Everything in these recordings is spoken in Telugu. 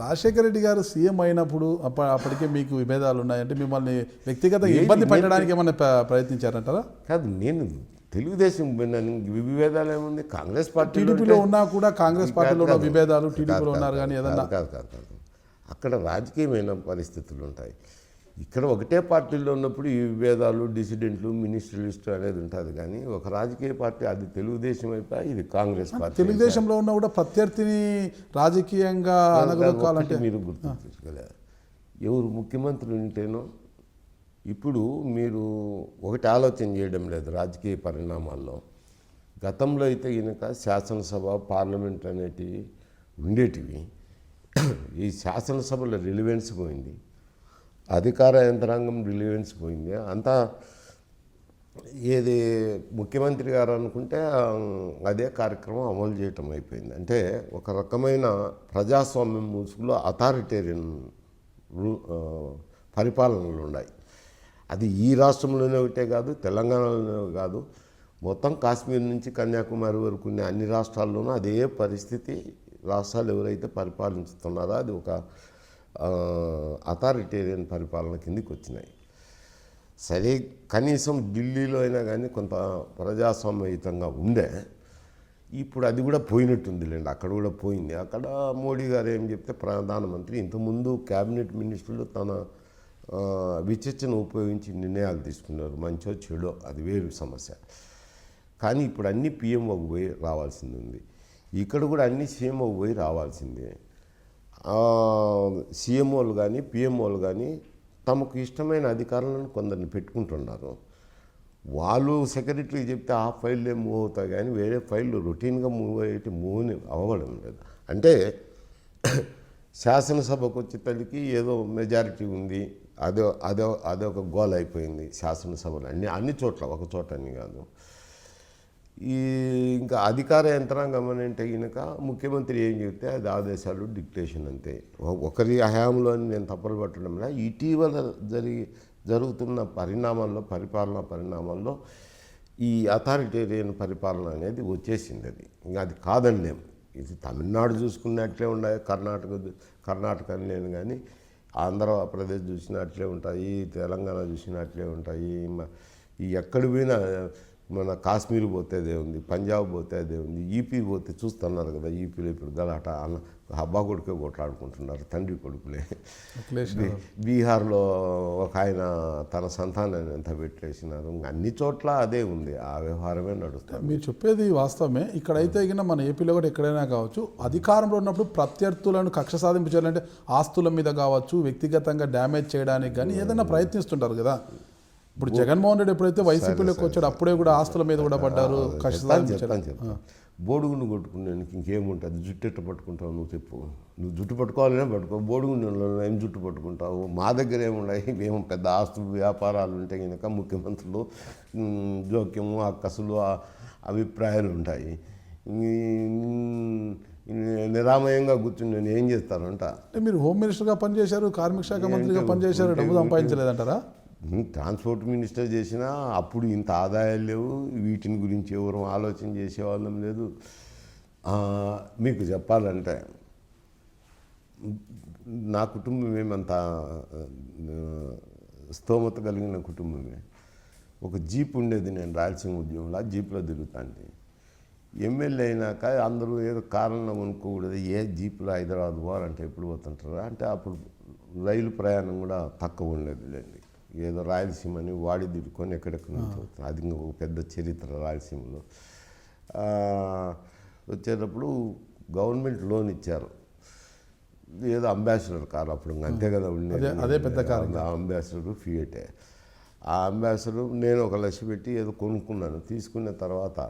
రాజశేఖర రెడ్డి గారు సీఎం అయినప్పుడు అప్పటికే మీకు విభేదాలు ఉన్నాయంటే మిమ్మల్ని వ్యక్తిగతంగా ఇబ్బంది పెట్టడానికి ఏమన్నా ప్రయత్నించారంటారా? కాదు, నేను తెలుగుదేశం విభేదాలు ఏముంది, కాంగ్రెస్ పార్టీ టీడీపీలో ఉన్నా కూడా కాంగ్రెస్ పార్టీలో ఉన్న విభేదాలు టీడీపీలో ఉన్నారు కానీ ఏదన్నా కాదు అక్కడ రాజకీయమైన పరిస్థితులు ఉంటాయి. ఇక్కడ ఒకటే పార్టీలో ఉన్నప్పుడు ఈ విభేదాలు, డిసిడెంట్లు, మినిస్ట్రియలిస్టు అనేది ఉంటుంది. కానీ ఒక రాజకీయ పార్టీ అది తెలుగుదేశం అయిపోయి ఇది కాంగ్రెస్ పార్టీ. తెలుగుదేశంలో ఉన్న కూడా ప్రత్యర్థిని రాజకీయంగా అనగదొక్కాలంటే మీరు గుర్తుంచుకోలేదు, ఎవరు ముఖ్యమంత్రి ఉంటేనో. ఇప్పుడు మీరు ఒకటి ఆలోచన చేయడం లేదు రాజకీయ పరిణామాల్లో. గతంలో అయితే కనుక శాసనసభ, పార్లమెంట్ అనేటివి ఉండేటివి. ఈ శాసనసభలో రిలివెన్స్ పోయింది, అధికార యంత్రాంగం రిలివెన్స్ పోయింది. అంతా ఏది ముఖ్యమంత్రి గారు అనుకుంటే అదే కార్యక్రమం అమలు చేయటం అయిపోయింది. అంటే ఒక రకమైన ప్రజాస్వామ్యం ముసుగులో అథారిటేరియన్ పరిపాలనలు ఉన్నాయి. అది ఈ రాష్ట్రంలోనే ఒకటే కాదు, తెలంగాణలోనే కాదు, మొత్తం కాశ్మీర్ నుంచి కన్యాకుమారి వరకు ఉన్న అన్ని రాష్ట్రాల్లోనూ అదే పరిస్థితి. రాష్ట్రాలు ఎవరైతే పరిపాలించుతున్నారో అది ఒక అథారిటేరియన్ పరిపాలన కిందికి వచ్చినాయి. సరే, కనీసం ఢిల్లీలో అయినా కానీ కొంత ప్రజాస్వామ్యయుతంగా ఉండే. ఇప్పుడు అది కూడా పోయినట్టుందిలేండి, అక్కడ కూడా పోయింది. అక్కడ మోడీ గారు ఏం చెప్తే ప్రధానమంత్రి ఇంతకుముందు క్యాబినెట్ మినిస్టర్లు తన విచక్షణ ఉపయోగించి నిర్ణయాలు తీసుకున్నారు, మంచో చెడో అది వేరు సమస్య. కానీ ఇప్పుడు అన్ని పిఎంఓకి పోయి రావాల్సింది ఉంది. ఇక్కడ కూడా అన్ని సీఎంఓకి పోయి రావాల్సిందే. సీఎంఓలు కానీ పిఎంఓలు కానీ తమకు ఇష్టమైన అధికారులను కొందరిని పెట్టుకుంటున్నారు. వాళ్ళు సెక్రటరీ చెప్తే ఆ ఫైల్లే మూవ్ అవుతాయి కానీ వేరే ఫైళ్ళు రొటీన్గా మూవ్ అవ్వడం లేదు. అంటే శాసనసభకు వచ్చేసరికి ఏదో మెజారిటీ ఉంది, అదొక గోల్ అయిపోయింది శాసనసభలో. అన్ని చోట్ల, ఒక చోట అని కాదు. ఇంకా అధికార యంత్రాంగం అని అంటే కనుక ముఖ్యమంత్రి ఏం చెప్తే అది ఆదేశాలు, డిక్టేషన్ అంతే. ఒకరి హయాంలో అని నేను తప్పులు పట్టడం లేదు. ఇటీవల జరుగుతున్న పరిపాలనా పరిణామాల్లో ఈ అథారిటేరియన్ పరిపాలన అనేది వచ్చేసింది. అది ఇంకా అది కాదనిలేము. ఇది తమిళనాడు చూసుకున్నట్లే ఉన్నాయి, కర్ణాటక అని నేను కానీ ఆంధ్రప్రదేశ్ చూసినట్లే ఉంటాయి, తెలంగాణ చూసినట్లే ఉంటాయి. ఈ ఎక్కడ పోయినా మన కాశ్మీర్ పోతే అదే ఉంది, పంజాబ్ పోతే అదే ఉంది, ఈపీ పోతే చూస్తున్నారు కదా. ఈపీలో ఇప్పుడు గలాట హబ్బా కొడుకే కొట్లాడుకుంటున్నారు, తండ్రి కొడుకులే. బీహార్లో ఒక ఆయన తన సంతానాన్ని ఎంత పెట్టేసినారు. అన్ని చోట్ల అదే ఉంది, ఆ వ్యవహారమే నడుస్తుంది. మీరు చెప్పేది వాస్తవమే. ఇక్కడైతే ఇక మన ఏపీలో కూడా ఎక్కడైనా కావచ్చు, అధికారంలో ఉన్నప్పుడు ప్రత్యర్థులను కక్ష సాధింపు చేయాలంటే ఆస్తుల మీద కావచ్చు, వ్యక్తిగతంగా డ్యామేజ్ చేయడానికి కానీ ఏదైనా ప్రయత్నిస్తుంటారు కదా. ఇప్పుడు జగన్మోహన్ రెడ్డి ఎప్పుడైతే వైసీపీలోకి వచ్చాడు అప్పుడే కూడా ఆస్తుల మీద కూడా పడ్డారు. చెప్తాను బోడుగుండు కొట్టుకునేందుకు ఇంకేముంటుంది? జుట్టు ఎట్ట పట్టుకుంటావు నువ్వు చెప్పు. నువ్వు జుట్టు పట్టుకోవాలనే పట్టుకో, బోడుగుండెలో ఏం జుట్టు పట్టుకుంటావు? మా దగ్గర ఏమున్నాయి? మేము పెద్ద ఆస్తు వ్యాపారాలు ఉంటే కనుక ముఖ్యమంత్రులు జోక్యము, అక్కసులు, అభిప్రాయాలు ఉంటాయి. నిరామయంగా కూర్చుని నేను ఏం చేస్తానంట. మీరు హోమ్ మినిస్టర్గా పనిచేశారు, కార్మిక శాఖ మంత్రిగా పనిచేశారు, డబ్బు సంపాదించలేదంటారా? ట్రాన్స్పోర్ట్ మినిస్టర్ చేసినా అప్పుడు ఇంత ఆదాయాలు లేవు, వీటిని గురించి ఎవరు ఆలోచన చేసేవాళ్ళం లేదు. మీకు చెప్పాలంటే నా కుటుంబం ఏమంత స్తోమత కలిగిన కుటుంబమే. ఒక జీప్ ఉండేది, నేను రాయలసీమ ఉద్యమంలో జీప్లో తిరుగుతాండి. ఎమ్మెల్యే అయినాక అందరూ ఏదో కారణం అనుకోకూడదు, ఏ జీప్లో హైదరాబాద్ పోవాలంటే ఎప్పుడు పోతుంటారా అంటే అప్పుడు రైలు ప్రయాణం కూడా తక్కువ ఉండేది లేండి. ఏదో రాయలసీమని వాడి తిరుక్కొని ఎక్కడెక్కడ నుంచి అది ఒక పెద్ద చరిత్ర రాయలసీమలో. వచ్చేటప్పుడు గవర్నమెంట్ లోన్ ఇచ్చారు, ఏదో అంబాసిడర్ కారు అప్పుడు అంతే కదా ఉండేది, అదే పెద్ద కారు. అంబాసిడర్ ఫియటే. ఆ అంబాసిడర్ నేను 1 లక్ష పెట్టి ఏదో కొనుక్కున్నాను. తీసుకున్న తర్వాత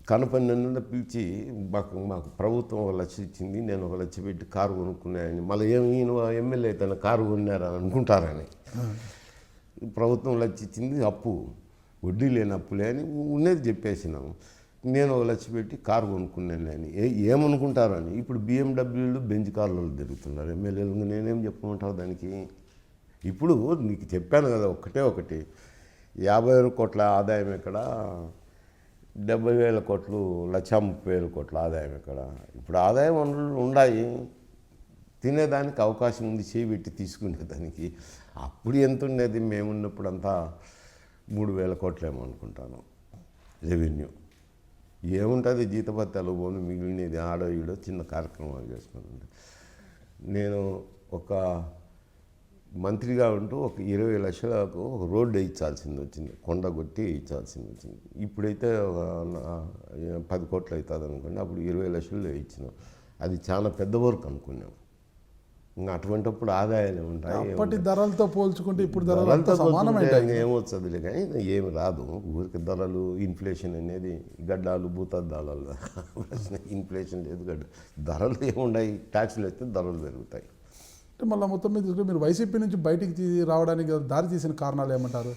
కనపడిన పిలిచి మాకు ప్రభుత్వం 1 లక్ష ఇచ్చింది, నేను 1 లక్ష పెట్టి కారు కొనుక్కున్నాయని. మళ్ళీ ఈయన ఎమ్మెల్యే తన కారు కొన్నారని అనుకుంటారని. ప్రభుత్వం 1 లక్ష ఇచ్చింది, అప్పు, వడ్డీ లేని అప్పులే అని ఉన్నది చెప్పేసినాము. నేను 1 లక్ష పెట్టి కారు కొనుక్కున్నాను అని ఏమనుకుంటారని. ఇప్పుడు బిఎండబ్ల్యూలు, బెంజ్ కార్లలో తిరుగుతున్నారు ఎమ్మెల్యేలు. నేనేం చెప్పమంటావు దానికి? ఇప్పుడు నీకు చెప్పాను కదా, ఒకటి 50 కోట్ల ఆదాయం ఎక్కడ, 70,000 కోట్లు, 1,30,000 కోట్ల ఆదాయం ఎక్కడ? ఇప్పుడు ఆదాయం వనరులు ఉన్నాయి, తినేదానికి అవకాశం ఉంది, చేపెట్టి తీసుకునేదానికి. అప్పుడు ఎంత ఉండేది, మేమున్నప్పుడు అంతా 3,000 కోట్లేమో అనుకుంటాను రెవెన్యూ. ఏముంటుంది, జీతభత్యాలు పోను, మిగిలినది ఆడో ఈడో చిన్న కార్యక్రమాలు చేసుకుని. నేను ఒక మంత్రిగా ఉంటూ ఒక 20 లక్షలకు ఒక రోడ్డు వేయించాల్సింది వచ్చింది, కొండ కొట్టి వేయించాల్సింది వచ్చింది. ఇప్పుడైతే ఒక 10 కోట్లు అవుతుంది అనుకోండి, అప్పుడు 20 లక్షలు వేయించినాం. అది చాలా పెద్ద వర్క్ అనుకున్నాం. ఇంకా అటువంటిప్పుడు ఆదాయాలు ఉంటాయి. అప్పటి ధరలతో పోల్చుకుంటే ఇప్పుడు ధరలతో సమానమైన ఏమొచ్చదులే కానీ ఏమి రాదు. ఊరికి ధరలు, ఇన్ఫ్లేషన్ అనేది గడ్డాలు భూతద్దాలు, ఇన్ఫ్లేషన్ లేదు, ధరలు ఏముంటాయి, ట్యాక్సులు అయితే ధరలు పెరుగుతాయి. అంటే మళ్ళీ మొత్తం మీద చూసుకుంటే మీరు వైసీపీ నుంచి బయటికి రావడానికి దారి తీసిన కారణాలు ఏమంటారు?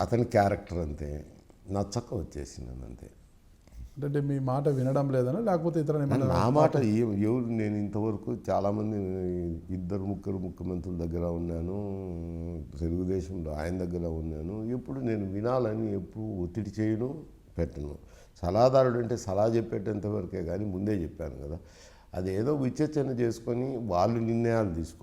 అతని క్యారెక్టర్ అంతే, నచ్చక వచ్చేసినాను అంతే. అంటే మీ మాట వినడం లేదని, లేకపోతే ఇతర నా మాట ఎవరు, నేను ఇంతవరకు చాలామంది 2-3 ముఖ్యమంత్రుల దగ్గర ఉన్నాను, తెలుగుదేశంలో ఆయన దగ్గర ఉన్నాను. ఎప్పుడు నేను వినాలని ఎప్పుడు ఒత్తిడి చేయను, పెట్టను. సలహాదారుడు అంటే సలహా చెప్పేటంత వరకే కానీ ముందే చెప్పాను కదా, అదేదో విచక్షణ చేసుకొని వాళ్ళు నిర్ణయాలు తీసుకోవాలి.